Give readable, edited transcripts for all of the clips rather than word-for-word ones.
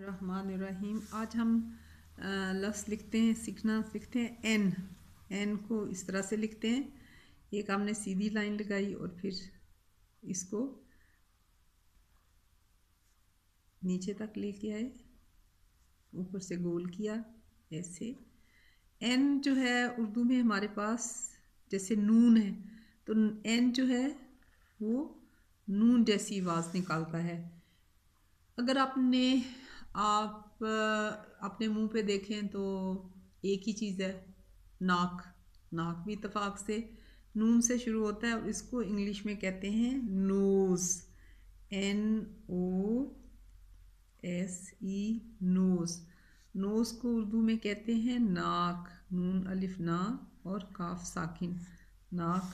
बिस्मिल्लाहिर्रहमानिर्रहीम। आज हम लफ्ज़ लिखते हैं, सीखते हैं एन को इस तरह से लिखते हैं। एक हमने सीधी लाइन लगाई और फिर इसको नीचे तक लेके आए, ऊपर से गोल किया ऐसे। एन जो है उर्दू में हमारे पास जैसे नून है, तो एन जो है वो नून जैसी आवाज़ निकालता है। अगर आप अपने मुंह पे देखें तो एक ही चीज़ है, नाक भी इत्तेफाक से नून से शुरू होता है और इसको इंग्लिश में कहते हैं नोज़, NOSE, नोज़। नोज़ को उर्दू में कहते हैं नाक, नून अलिफ ना और काफ साकिन, नाक।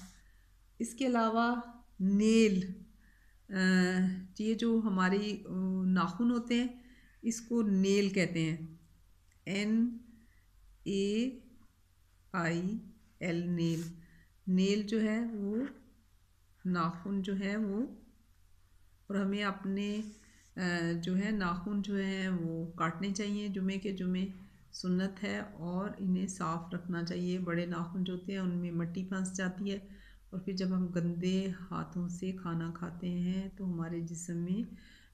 इसके अलावा नेल, ये जो हमारी नाखून होते हैं इसको नेल कहते हैं, NAIL, नेल। नेल जो है वो नाखून जो है वो, और हमें अपने जो है नाखून जो है वो काटने चाहिए, जुमे के जुमे सुन्नत है, और इन्हें साफ़ रखना चाहिए। बड़े नाखून जो होते हैं उनमें मिट्टी फंस जाती है और फिर जब हम गंदे हाथों से खाना खाते हैं तो हमारे जिस्म में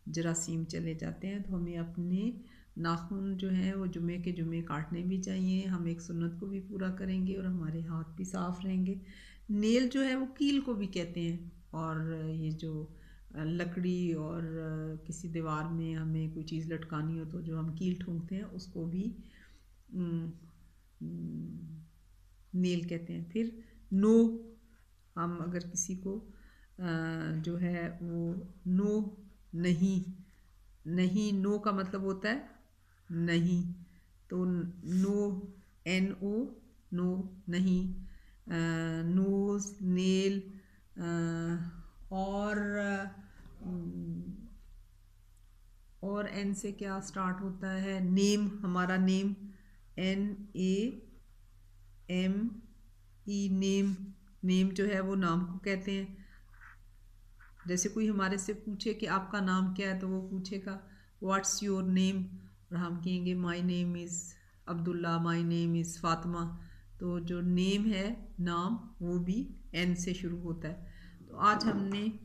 जरासीम चले जाते हैं। तो हमें अपने नाखून जो हैं वो जुमे के जुमे काटने भी चाहिए। हम एक सुन्नत को भी पूरा करेंगे और हमारे हाथ भी साफ़ रहेंगे। नेल जो है वो कील को भी कहते हैं, और ये जो लकड़ी और किसी दीवार में हमें कोई चीज़ लटकानी हो तो जो हम कील ठोंकते हैं उसको भी नेल कहते हैं। फिर नो, हम अगर किसी को जो है वो नो, नहीं, नो का मतलब होता है नहीं, तो नो, NO, नो, नहीं। नोज़, नेल, और एन से क्या स्टार्ट होता है, नेम, हमारा नेम, NAME, नेम जो है वो नाम को कहते हैं। जैसे कोई हमारे से पूछे कि आपका नाम क्या है तो वो पूछेगा व्हाट्स योर नेम, और हम कहेंगे my name is Abdullah, my name is Fatima. तो जो नेम है, नाम, वो भी एन से शुरू होता है। तो आज हमने